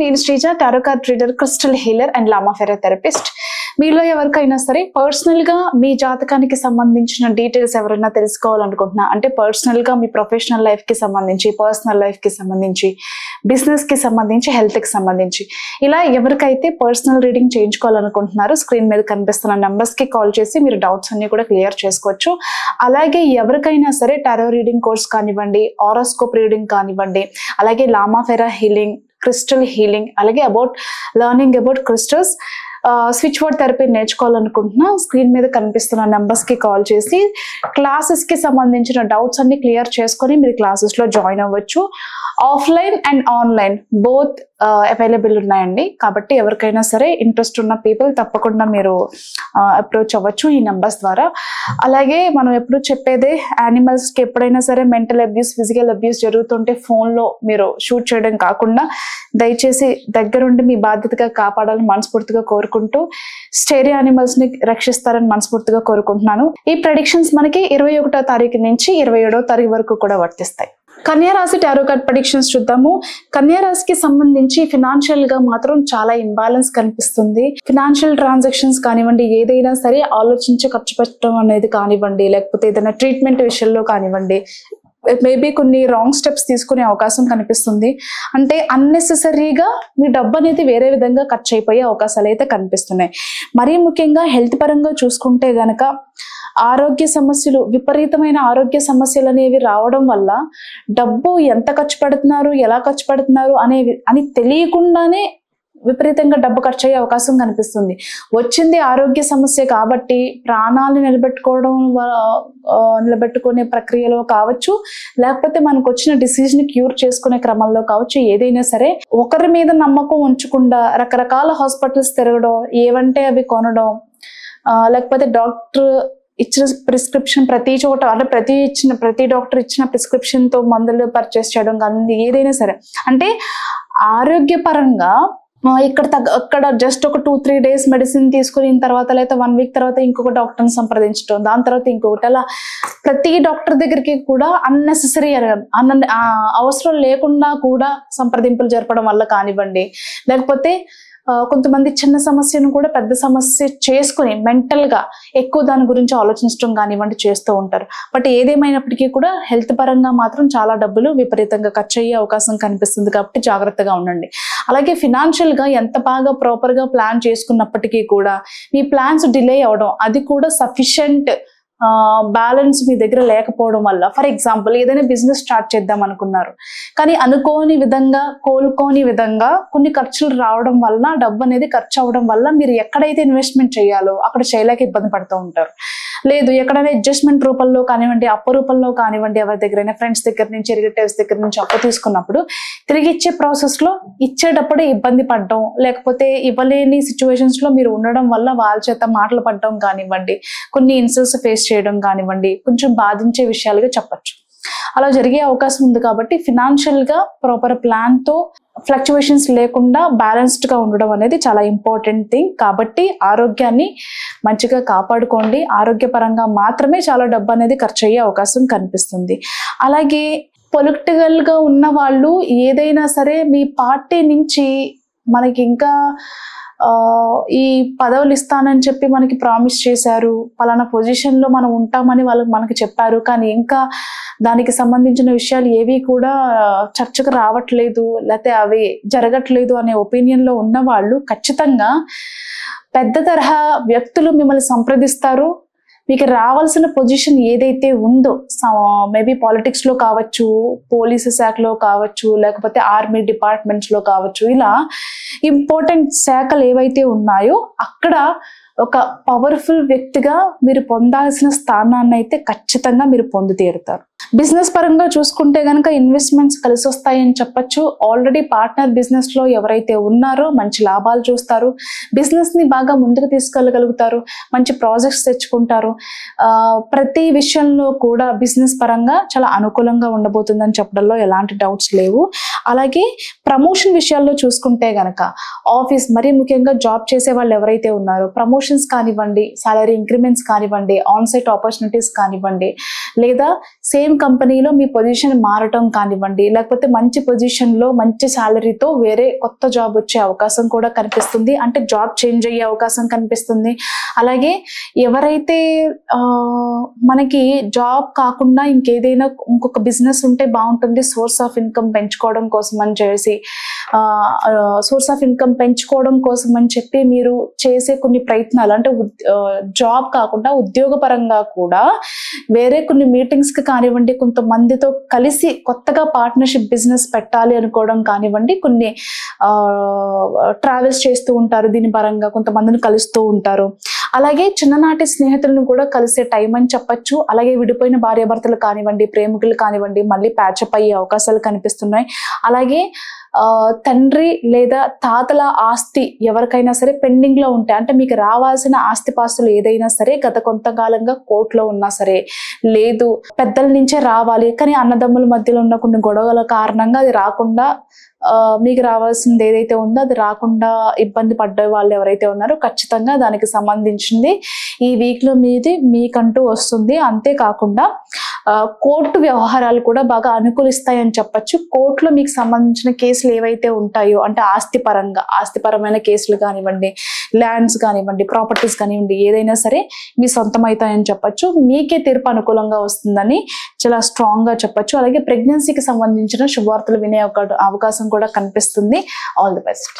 నేను Sreeja, tarot card reader, crystal healer and Lama Fera therapist. మీలో ఎవరికైనా సరే పర్సనల్ గా మీ జాతకానికి సంబంధించిన డీటెయిల్స్ ఎవరైనా తెలుసుకోవాలనుకుంటున్నా, అంటే పర్సనల్ గా మీ ప్రొఫెషనల్ లైఫ్ కి సంబంధించి, పర్సనల్ లైఫ్ కి సంబంధించి, బిజినెస్ కి సంబంధించి, హెల్త్ కి సంబంధించి, ఇలా ఎవరికైతే పర్సనల్ రీడింగ్ చేయించుకోవాలనుకుంటున్నారో స్క్రీన్ మీద కనిపిస్తున్న నంబర్స్ కి కాల్ చేసి మీరు డౌట్స్ అన్ని కూడా క్లియర్ చేసుకోవచ్చు. అలాగే ఎవరికైనా సరే టారో రీడింగ్ కోర్స్ కానివ్వండి, ఆరోస్కోప్ రీడింగ్ కానివ్వండి, అలాగే Lama Fera healing, crystal healing, అలాగే about learning about crystals, switch word therapy నేర్చుకోవాలనుకుంటున్నా స్క్రీన్ మీద కనిపిస్తున్న నెంబర్స్ కి కాల్ చేసి క్లాసెస్ కి సంబంధించిన డౌట్స్ అన్ని క్లియర్ చేసుకొని మీరు క్లాసెస్ లో జాయిన్ అవ్వచ్చు. Offline and online both available ఉన్నాయండి. కాబట్టి ఎవరికైనా సరే ఇంట్రెస్ట్ ఉన్న పీపుల్ తప్పకుండా మీరు అప్రోచ్ అవ్వచ్చు ఈ నెంబర్స్ ద్వారా. అలాగే మనం ఎప్పుడు చెప్పేదే, యానిమల్స్ కి ఎప్పుడైనా సరే మెంటల్ అబ్యూస్, ఫిజికల్ అబ్యూస్ జరుగుతుంటే ఫోన్ లో మీరు షూట్ చేయడం కాకుండా దయచేసి దగ్గరుండి మీ బాధ్యతగా కాపాడాలని మనస్ఫూర్తిగా కోరుకుంటూ స్టేరియో యానిమల్స్ ని రక్షిస్తారని మనస్ఫూర్తిగా కోరుకుంటున్నాను. ఈ ప్రెడిక్షన్స్ మనకి 21వ తారీఖు నుంచి 27వ తారీఖు వరకు కూడా వర్తిస్తాయి. కన్యా రాశి టారో కార్డ్ ప్రెడిక్షన్స్ చూద్దాము. కన్యా రాశికి సంబంధించి ఫినాన్షియల్ గా మాత్రం చాలా ఇంబ్యాలెన్స్ కనిపిస్తుంది. ఫినాన్షియల్ ట్రాన్సాక్షన్స్ కానివ్వండి, ఏదైనా సరే ఆలోచించి ఖర్చు పెట్టడం అనేది కానివ్వండి, లేకపోతే ఏదైనా ట్రీట్మెంట్ విషయంలో కానివ్వండి, మేబీ కొన్ని రాంగ్ స్టెప్స్ తీసుకునే అవకాశం కనిపిస్తుంది. అంటే అన్నెసెసరీగా మీ డబ్బు అనేది వేరే విధంగా ఖర్చు అయిపోయే అవకాశాలు అయితే కనిపిస్తున్నాయి. మరీ ముఖ్యంగా హెల్త్ పరంగా చూసుకుంటే గనక ఆరోగ్య సమస్యలు, విపరీతమైన ఆరోగ్య సమస్యలు అనేవి రావడం వల్ల డబ్బు ఎంత ఖర్చు పెడుతున్నారు, ఎలా ఖర్చు పెడుతున్నారు అని తెలియకుండానే విపరీతంగా డబ్బు ఖర్చు అయ్యే అవకాశం కనిపిస్తుంది. వచ్చింది ఆరోగ్య సమస్య కాబట్టి ప్రాణాలు నిలబెట్టుకునే ప్రక్రియలో కావచ్చు, లేకపోతే మనకు వచ్చిన డిసీజ్ ని క్యూర్ చేసుకునే క్రమంలో కావచ్చు, ఏదైనా సరే ఒకరి మీద నమ్మకం ఉంచకుండా రకరకాల హాస్పిటల్స్ తిరగడం, ఏవంటే అవి కొనడం, లేకపోతే డాక్టర్ ఇచ్చిన ప్రిస్క్రిప్షన్ ప్రతి చోట, అంటే ప్రతి డాక్టర్ ఇచ్చిన ప్రిస్క్రిప్షన్ తో మందులు పర్చేస్ చేయడం కానీ, ఏదైనా సరే అంటే ఆరోగ్యపరంగా అక్కడ జస్ట్ ఒక 2-3 డేస్ మెడిసిన్ తీసుకుని తర్వాత, లేదా 1 వీక్ తర్వాత ఇంకొక డాక్టర్ని సంప్రదించడం, దాని తర్వాత ఇంకొకటి, అలా ప్రతి డాక్టర్ దగ్గరికి కూడా అన్నెసెసరీ అవసరం లేకుండా కూడా సంప్రదింపులు జరపడం వల్ల కానివ్వండి, లేకపోతే కొంతమంది చిన్న సమస్యను కూడా పెద్ద సమస్య చేసుకుని మెంటల్ గా ఎక్కువ దాని గురించి ఆలోచించడం కానివ్వండి చేస్తూ ఉంటారు. బట్ ఏదేమైనప్పటికీ కూడా హెల్త్ పరంగా మాత్రం చాలా డబ్బులు విపరీతంగా ఖర్చు అయ్యే అవకాశం కనిపిస్తుంది. కాబట్టి జాగ్రత్తగా ఉండండి. అలాగే ఫినాన్షియల్ గా ఎంత బాగా ప్రాపర్ గా ప్లాన్ చేసుకున్నప్పటికీ కూడా మీ ప్లాన్స్ డిలే అవడం, అది కూడా సఫిషియంట్ బ్యాలెన్స్ మీ దగ్గర లేకపోవడం వల్ల, ఫర్ ఎగ్జాంపుల్ ఏదైనా బిజినెస్ స్టార్ట్ చేద్దాం అనుకున్నారు, కానీ అనుకోని విధంగా, కోలుకోని విధంగా కొన్ని ఖర్చులు రావడం వల్ల, డబ్బు అనేది ఖర్చు అవడం వల్ల మీరు ఎక్కడైతే ఇన్వెస్ట్మెంట్ చేయాలో అక్కడ చేయలేక ఇబ్బంది పడుతూ ఉంటారు. లేదు, ఎక్కడైనా అడ్జస్ట్మెంట్ రూపంలో కానివ్వండి, అప్పు రూపంలో కానివ్వండి, ఎవరి దగ్గరైనా ఫ్రెండ్స్ దగ్గర నుంచి, రిలేటివ్స్ దగ్గర నుంచి అప్పు తీసుకున్నప్పుడు తిరిగి ఇచ్చే ప్రాసెస్ లో ఇచ్చేటప్పుడే ఇబ్బంది పడడం, లేకపోతే ఇవ్వలేని సిచ్యువేషన్స్ లో మీరు ఉండడం వల్ల వాళ్ళ చేత మాటలు పడడం కానివ్వండి, కొన్ని ఇన్సల్ట్స్ ఫేస్ చేయడం కానివ్వండి, కొంచెం బాధించే విషయాలుగా చెప్పచ్చు. అలా జరిగే అవకాశం ఉంది. కాబట్టి ఫినాన్షియల్ గా ప్రాపర్ ప్లాన్ తో ఫ్లక్చువేషన్స్ లేకుండా బ్యాలెన్స్డ్ గా ఉండడం అనేది చాలా ఇంపార్టెంట్ థింగ్. కాబట్టి ఆరోగ్యాన్ని మంచిగా కాపాడుకోండి. ఆరోగ్యపరంగా మాత్రమే చాలా డబ్బు అనేది ఖర్చు అయ్యే అవకాశం కనిపిస్తుంది. అలాగే పొలిటికల్ గా ఉన్న వాళ్ళు ఏదైనా సరే మీ పార్టీ నుంచి మనకి ఇంకా ఈ పదవులు ఇస్తానని చెప్పి మనకి ప్రామిస్ చేశారు, పలానా పొజిషన్ లో మనం ఉంటామని మనకి చెప్పారు, కానీ ఇంకా దానికి సంబంధించిన విషయాలు ఏవి కూడా చర్చకు రావట్లేదు, లేకపోతే అవి జరగట్లేదు అనే ఒపీనియన్ లో ఉన్న వాళ్ళు ఖచ్చితంగా పెద్ద తరహా వ్యక్తులు మిమ్మల్ని సంప్రదిస్తారు. మీకు రావాల్సిన పొజిషన్ ఏదైతే ఉందో, మేబీ పాలిటిక్స్ లో కావచ్చు, పోలీసు శాఖలో కావచ్చు, లేకపోతే ఆర్మీ డిపార్ట్మెంట్స్ లో కావచ్చు, ఇలా ఇంపార్టెంట్ శాఖలు ఏవైతే ఉన్నాయో అక్కడ ఒక పవర్ఫుల్ వ్యక్తిగా మీరు పొందాల్సిన స్థానాన్ని అయితే ఖచ్చితంగా మీరు పొంది తీరుతారు. బిజినెస్ పరంగా చూసుకుంటే గనక ఇన్వెస్ట్మెంట్స్ కలిసి వస్తాయని చెప్పచ్చు. ఆల్రెడీ పార్ట్నర్ బిజినెస్ లో ఎవరైతే ఉన్నారో మంచి లాభాలు చూస్తారు, బిజినెస్ ని బాగా ముందుకు తీసుకెళ్ళగలుగుతారు, మంచి ప్రాజెక్ట్స్ తెచ్చుకుంటారు. ప్రతి విషయంలో కూడా బిజినెస్ పరంగా చాలా అనుకూలంగా ఉండబోతుందని చెప్పడంలో ఎలాంటి డౌట్స్ లేవు. అలాగే ప్రమోషన్ విషయాల్లో చూసుకుంటే గనక ఆఫీస్, మరీ ముఖ్యంగా జాబ్ చేసే వాళ్ళు ఎవరైతే ఉన్నారో ప్రమోషన్ ప్రమోషన్స్ కానివ్వండి, సాలరీ ఇంక్రిమెంట్స్ కానివ్వండి, ఆన్ సైట్ ఆపర్చునిటీస్ కానివ్వండి, లేదా సేమ్ కంపెనీలో మీ పొజిషన్ మారటం కానివ్వండి, లేకపోతే మంచి పొజిషన్లో మంచి శాలరీతో వేరే కొత్త జాబ్ వచ్చే అవకాశం కూడా కనిపిస్తుంది. అంటే జాబ్ చేంజ్ అయ్యే అవకాశం కనిపిస్తుంది. అలాగే ఎవరైతే మనకి జాబ్ కాకుండా ఇంకేదైనా ఇంకొక బిజినెస్ ఉంటే బాగుంటుంది సోర్స్ ఆఫ్ ఇన్కమ్ పెంచుకోవడం కోసం అని చెప్పి మీరు చేసే కొన్ని ప్రయత్నాలు, అంటే జాబ్ కాకుండా ఉద్యోగపరంగా కూడా వేరే కొన్ని మీటింగ్స్ కి కానివ్వండి, కొంతమందితో కలిసి కొత్తగా పార్ట్నర్షిప్ బిజినెస్ పెట్టాలి అనుకోవడం కానివ్వండి, కొన్ని ట్రావెల్స్ చేస్తూ ఉంటారు, దీని పరంగా కొంతమందిని కలుస్తూ ఉంటారు. అలాగే చిన్ననాటి స్నేహితులను కూడా కలిసే టైం అని చెప్పచ్చు. అలాగే విడిపోయిన భార్యాభర్తలు కానివ్వండి, ప్రేమికులు కానివ్వండి, మళ్ళీ ప్యాచప్ అయ్యే అవకాశాలు కనిపిస్తున్నాయి. అలాగే తండ్రి లేదా తాతల ఆస్తి ఎవరికైనా సరే పెండింగ్ లో ఉంటే, అంటే మీకు రావాల్సిన ఆస్తిపాస్తులు ఏదైనా సరే గత కొంతకాలంగా కోర్టులో ఉన్నా సరే, లేదు పెద్దల నుంచే రావాలి కానీ అన్నదమ్ముల మధ్యలో ఉన్న కొన్ని గొడవల కారణంగా అది రాకుండా, మీకు రావాల్సింది ఏదైతే ఉందో అది రాకుండా ఇబ్బంది పడ్డ వాళ్ళు ఎవరైతే ఉన్నారో ఖచ్చితంగా దానికి సంబంధించింది ఈ వీక్ లో మీకంటూ వస్తుంది. అంతేకాకుండా కోర్టు వ్యవహారాలు కూడా బాగా అనుకూలిస్తాయని చెప్పచ్చు. కోర్టులో మీకు సంబంధించిన కేసులు ఏవైతే ఉంటాయో, అంటే ఆస్తిపరమైన కేసులు కానివ్వండి, ల్యాండ్స్ కానివ్వండి, ప్రాపర్టీస్ కానివ్వండి, ఏదైనా సరే మీ సొంతం అవుతాయని చెప్పచ్చు. మీకే తీర్పు అనుకూలంగా వస్తుందని చాలా స్ట్రాంగ్ గా చెప్పచ్చు. అలాగే ప్రెగ్నెన్సీకి సంబంధించిన శుభవార్తలు వినే అవకాశం కూడా కనిపిస్తుంది. All the best.